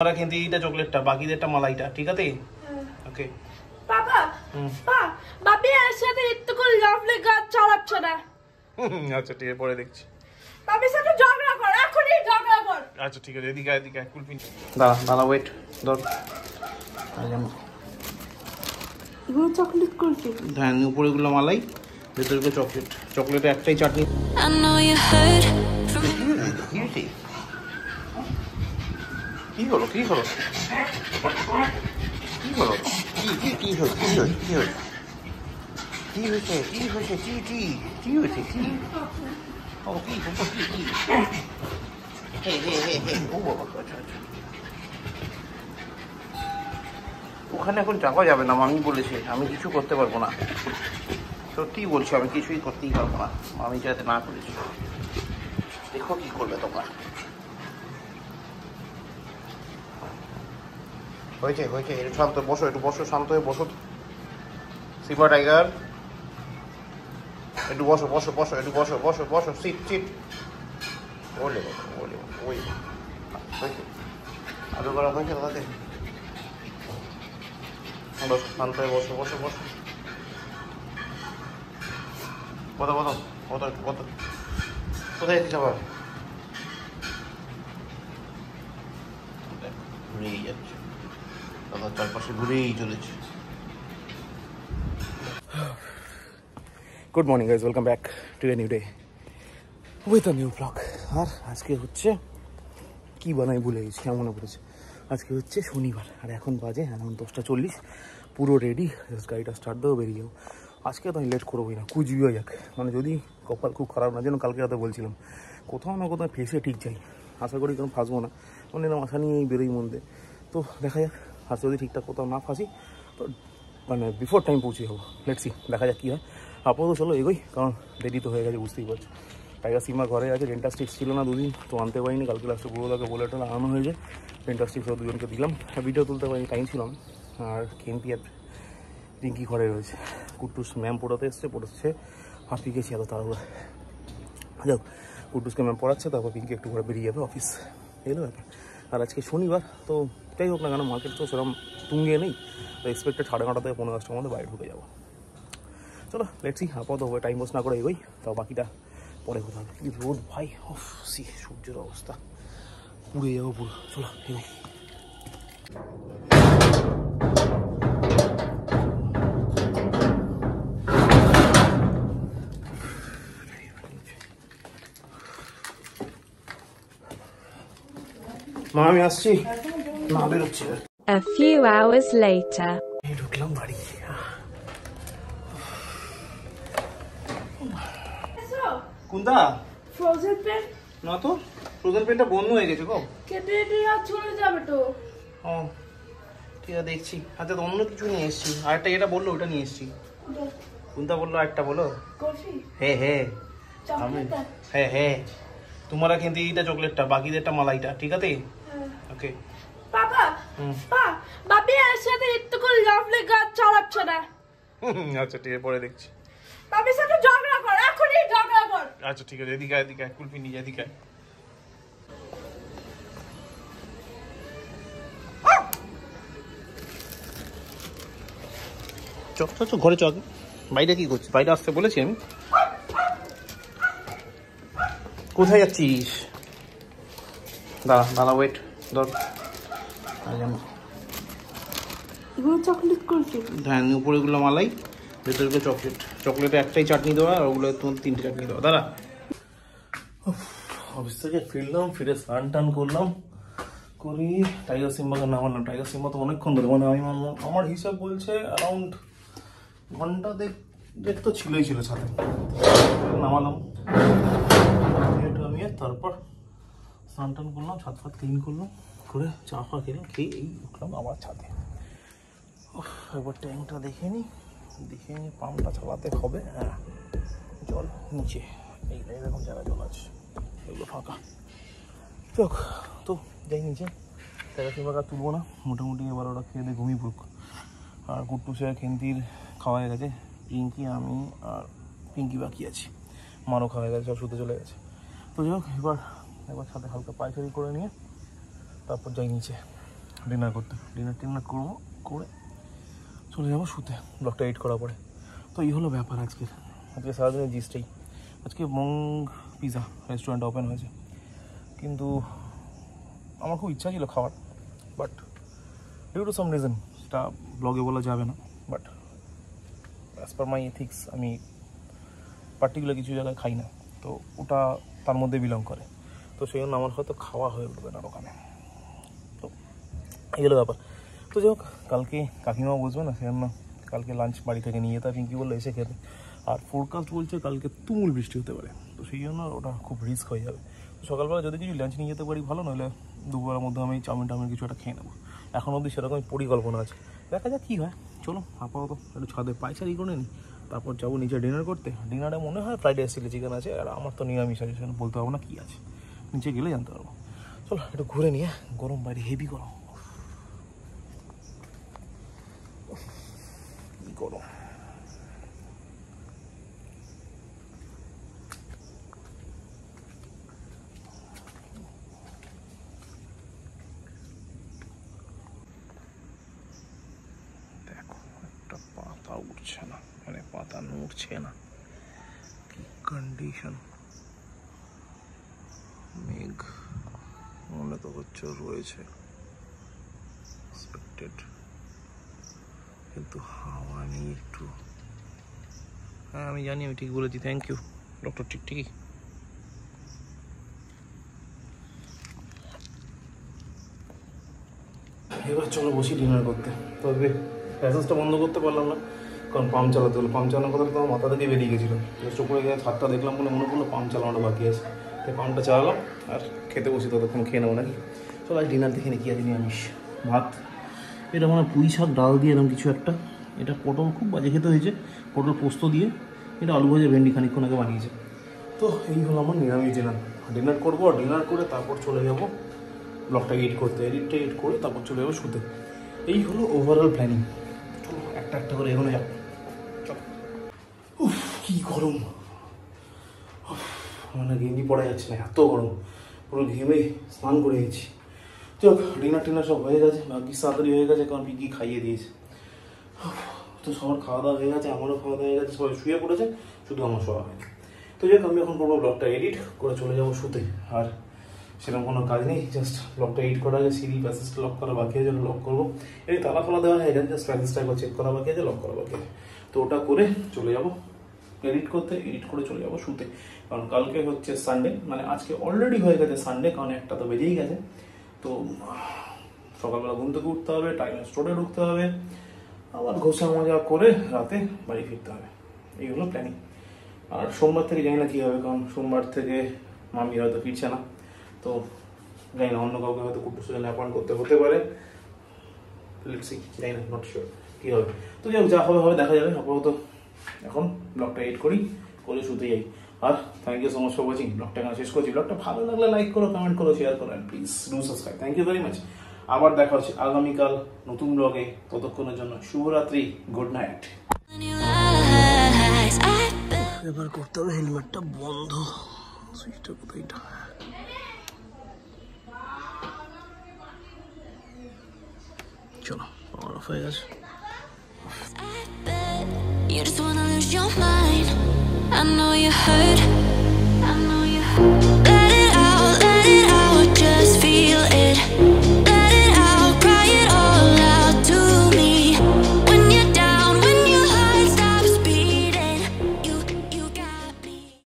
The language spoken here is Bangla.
আমরা খেতে এইটা চকলেটটা, বাকিদেরটা মালাইটা, ঠিক আছে? ওকে বাবা, বাপি এর সাথে একটু করে লাভলি গাছ চালাচ্ছে না। আচ্ছা ঠিক আছে, পরে দেখছি। বাপির সাথে ঝগড়া কর, এখনই ঝগড়া কর। আচ্ছা ঠিক আছে, এদিকে এদিকে কুলফি দাঁড়া ওয়েট ধর। এগুলো চকলেট কুলফি। হ্যাঁ, উপরেগুলো মালাই, ভেতরগুলো চকলেট। চকলেটে একটাই চাটনি। কি হলো কি হলো কি হলো কি কি হয়েছে কি হয়েছে কি হয়েছে কি হয়েছে কি হয়েছে কি কি কি হয়েছে কি ও কি কি কি হে হে হে হে ও বাবা, ওখানে এখন যাওয়া যাবে না, মামি বলেছে আমি কিছু করতে পারবো না। সত্যি বলছি, আমি কিছুই করতেই পারবো না, মামি যাতে না করেছি। দেখো কি করবে তোমরা। হয়েছে হয়েছে, একটু শান্ত বসো, একটু বসো, শান্ত হয়ে বসো। সিপা টাইগার একটু বসো বসো বসো, একটু বসো বসো বসো, সিট সিট। ওলে ওলে ওই হয়েছে, আলু করা হয়েছে দাদাকে। বসো, শান্ত হয়ে বসো বসো বসো। কত কত কত কত কোথায় যেতে আবার? ঘুরেই যাচ্ছে দাদার চারপাশে, ঘুরেই চলেছে। Good morning guys, welcome back to a new day with a new vlog. আর আজকে হচ্ছে কি বানাই ভুলে গেছি, মনে পড়েছে। আজকে হচ্ছে শনিবার, আর এখন বাজে এখন 10:40, পুরো রেডি, জাস্ট গাড়িটা স্টার্ট দেবো, বেরিয়ে যাবো। আজকে তো আমি লেট করবোই না, কুচবিহার যাক, মানে যদি কপাল খুব খারাপ না, যেন কালকে রাতে বলছিলাম কোথাও না কোথাও ফেসে ঠিক যাই। আশা করি কোনো ফাঁসবো না, মানে এরকম আশা নিয়েই বেরোই মধ্যে। তো দেখা যাক, আর যদি ঠিকঠাক কোথাও না ফাঁসি তো মানে বিফোর টাইম পৌঁছে যাবো। লেটসি, দেখা যাক কী হয়। আপাতত চলো এগোই, কারণ দেরি তো হয়ে গেছে, বুঝতেই পারছো। টাইগার সিমা ঘরে আছে, ডেন্টাস্টিক্স ছিল না দুদিন, তো আনতে পারিনি। কালকে লাস্টে পুরোটাকে বলে একটা আনানো হয়েছে, ডেন্টাস্টিক্সও দুজনকে দিলাম। ভিডিও তুলতে পারিনি, টাইম ছিল না। আর কেমপি আর রিঙ্কি ঘরে রয়েছে, কুট্টুস ম্যাম পড়াতে পড়াচ্ছে। হাঁপিয়ে গেছি এত তাড়াহুড়া। যাক, কুট্টুসকে ম্যাম পড়াচ্ছে, তারপর পিঙ্কি একটু ঘরে বেরিয়ে যাবে অফিস, এলো ব্যাপার। আর আজকে শনিবার, তো যাই হোক না কেন, মার্কেট তো সেরকম তুঙ্গে নেই, তো এক্সপেক্টেড 9:30 থেকে 10:10টার মধ্যে বাইরে ঢুকে যাবো। চলো লেটসি, আপাতত টাইম ওয়েস্ট না করে এগোই, তাও বাকিটা পরে কোথাও। কি রোদ ভাই, সি সূর্যের অবস্থা, পুড়ে যাবো পুরো। চলো এগোই। মা আমি আসছি, না বেরোচ্ছি। A few hours later. ঢুকলাম বাড়ি। কোনটা? ফ্রোজেন পেন না তো, ফ্রোজেন পেনটা বন্ধ হয়ে গেছে গো। কেটে কেটে আর চলে যাবে তো। ও ঠিক আছে, দেখছি। আচ্ছা, তো অন্য কিছু নিয়ে এসছি, আরেকটা যেটা বললো ওটা নিয়ে এসছি। কোনটা বললো আরেকটা বলো? কফি, হ্যাঁ হ্যাঁ চকলেট। হ্যাঁ হ্যাঁ, তোমরা খেতে এইটা চকলেটটা, বাকিদেরটা মালাইটা, ঠিক আছে? ওকে বাবা, বাপি এর সাথে একটু করে লাভলি গাছ চালাচ্ছে না। আচ্ছা ঠিক আছে, পরে দেখছি। বাপির সাথে ঝগড়া কর, এখনই ঝগড়া কর। আচ্ছা ঠিক আছে, এদিকে এদিকে কুলফি নিয়ে এদিকে। চক চক ঘরে চক। বাইরে কি করছিস? বাইরে আসতে বলেছি আমি। কোথায় যাচ্ছিস? দাঁড়া ওয়েট ধর। এগুলো চকলেট কুলফি। হ্যাঁ, উপরেগুলো মালাই, ভেতরগুলো চকলেট। চকলেটে একটাই চাটনি দেওয়া, আর ওগুলো তোমার 3টে চাটনি দেওয়া। দাঁড়া, অফিস থেকে ফিরলাম, ফিরে স্নান টান করলাম, করি টাইগার সিম্বাকে নামালাম। টাইগার সিম্বা তো অনেকক্ষণ ধরে, মানে আমি আমার হিসাব বলছে অ্যারাউন্ড ঘন্টা দেখ তো ছিল সাথে। নামালাম, নামিয়ে তারপর স্নান টান করলাম, ছাদ ফাত ক্লিন করলাম, করে চা ফা খেলাম, খেয়ে এই উঠলাম আবার ছাদে। একবার ট্যাঙ্কটা দেখে নিই, পাম্পটা চালাতে হবে। হ্যাঁ, জল নিচে এই এরকম জায়গায় জল আছে, এগুলো ফাঁকা। চোখ তো যাই নিচে, টাইগার সিম্বাকে তুলবো না, মোটামুটি এবার ওরা খেয়ে দিয়ে ঘুমিয়ে পড়ুক। আর কুট্টুসে খেন্তির খাওয়া হয়ে গেছে, পিঙ্কি আমি আর পিঙ্কি বাকি আছি, মারও খাওয়া হয়ে গেছে, সব শুতে চলে গেছে। তো যাই হোক, একবার সাথে হালকা পায়চারি করে নিয়ে তারপর যাই নিচে। ডিনার করতে, ডিনার করবো, করে চলে যাবো শুতে ব্লগটা এডিট করার পরে। তো এই হলো ব্যাপার আজকে সারাদিনের জিস্টেই। আজকে মং পিজা রেস্টুরেন্ট ওপেন হয়েছে, কিন্তু আমার খুব ইচ্ছা ছিল খাওয়ার, but due to some reason সেটা ব্লগে বলা যাবে না, but as per my ethics আমি পার্টিকুলার কিছু জায়গায় খাই না, তো ওটা তার মধ্যে বিলং করে, তো সেই জন্য আমার হয়তো খাওয়া হয়ে উঠবে না ওখানে। তো এই হলো ব্যাপার। তো যাই হোক, কালকে কাকিমা বুঝবে না, সেই জন্য কালকে লাঞ্চ বাড়ি থেকে নিয়ে যেতে পিঙ্কি বললে এসে খেতে। আর ফোরকাস্ট বলছে কালকে তুমুল বৃষ্টি হতে পারে, তো সেই জন্য ওটা খুব রিস্ক হয়ে যাবে। তো সকালবেলা যদি কিছু লাঞ্চ নিয়ে যেতে পারি ভালো, নইলে দুপুরের মধ্যে আমি চাউমিন কিছু একটা খেয়ে নেবো। এখন অবধি সেরকমই পরিকল্পনা আছে, দেখা যাক কী হয়। চলো আপাতত একটু ছাদে পায়চারি করে নিই, তারপর যাবো নিচে ডিনার করতে। ডিনারে মনে হয় ফ্রাইড রাইস চিলি চিকেন আছে, আর আমার তো নিরামিষ আছে, সেখানে বলতে পারবো না কী আছে, নিচে গেলে জানতে পারবো। চলো একটু ঘুরে নিয়ে, গরম বাইরে হেভি গরম, গরম। দেখো একটা পাতা উঠছে না, মানে পাতা নড়ছে না, কি কন্ডিশন। মেঘ মনে তো হচ্ছে রয়েছে এক্সপেক্টেড, কিন্তু হাওয়া নেই একটু। হ্যাঁ আমি জানি, আমি ঠিক বলেছি, থ্যাংক ইউ ডক্টর। ঠিকই। এবার চলো বসি ডিনার করতে। তবে প্যাসেজটা বন্ধ করতে পারলাম না, কারণ পাম্প চালাতে হলো। পাম্প চালানোর কথা তো আমার মাথা থেকে বেরিয়ে গেছিলো, জাস্ট উপরে গিয়ে ছাদটা দেখলাম বলে মনে পড়লো পাম্প চালানোটা বাকি আছে, তাই পাম্পটা চালালাম আর খেতে বসি, ততক্ষণ খেয়ে নেবো নাকি। চলো আজ ডিনার দেখে নিই কী আছে। নিরামিষ ভাত, এটা মানে পুঁই শাক ডাল দিয়ে এরকম কিছু একটা, এটা পটল খুব বাজে খেতে হয়েছে, পটল পোস্ত দিয়ে, এটা আলু ভাজা ভেন্ডি খানিকক্ষণ আগে বানিয়েছে। তো এই হলো আমার নিরামিষ ডিনার করবো। আর ডিনার করে তারপর চলে যাবো ব্লগটা এডিট করতে, এডিট করে তারপর চলে যাবো শুতে। এই হলো ওভারঅল প্ল্যানিং। চলো একটা করে এগোনো যাক। চলো। উফ কী গরম, মানে গেঞ্জি পড়া যাচ্ছে না, এত গরম, পুরো ঘেমে স্নান করে গেছি। চল ডিনার সব হয়ে গেছে, বাকি তাড়াতাড়ি হয়ে গেছে, কারণ পিঙ্কি খাইয়ে দিয়েছে। তো সবার খাওয়া দাওয়া হয়ে গেছে, আমারও খাওয়া দাওয়া হয়ে গেছে, সবাই শুয়ে পড়েছে, শুধু আমার শোয়া হয়নি। তো যাক আমি এখন করবো ব্লগটা এডিট করে চলে যাবো শুতে। আর সেরকম কোনো কাজ নেই, জাস্ট ব্লগটা এডিট করা আছে, সিঁড়ি প্যাসেজটা লক করা বাকি আছে, লক করবো। এই তালা ফলা দেওয়া হয়ে গেছে, জাস্ট প্যাসেজটা একবার চেক করা বাকি আছে, লক করা বাকি আছে। তো ওটা করে চলে যাবো এডিট করে চলে যাবো শুতে। কারণ কালকে হচ্ছে সানডে, মানে আজকে অলরেডি হয়ে গেছে সানডে, কারণ একটা তো বেজেই গেছে। তো সকালবেলা ঘুম থেকে উঠতে হবে, টাইমে স্টোরে ঢুকতে হবে, আবার ঘষা মজা করে রাতে বাড়ি ফিরতে হবে। এই হলো প্ল্যানিং। আর সোমবার থেকে জানি না কী হবে, কারণ সোমবার থেকে মামি হয়তো ফিরছে না, তো জানি না, অন্য কাউকে হয়তো কুটুর সাথে অ্যাপয়েন্ট করতে হতে পারে, জানি না, নট শিওর কী হবে। তো যাই হোক, যা হবে দেখা যাবে। আপাতত এখন ব্লগটা এডিট করে শুতে যাই। আর thank you so much for watching. ব্লগটা এখানে শেষ করছি। ব্লগটা ভালো লাগলে লাইক করো, কমেন্ট করো, শেয়ার করো, and please do subscribe. Thank you very much. আবার দেখা হচ্ছে আগামীকাল নতুন ব্লগে। ততক্ষণের জন্য শুভরাত্রি, গুড নাইট। এবার করতে হবে হেলমেটটা বন্ধ, সুইচটা কোথায়? চলো পাওয়ার অফ হয়ে গেছে। You just wanna lose your mind. I know you hurt.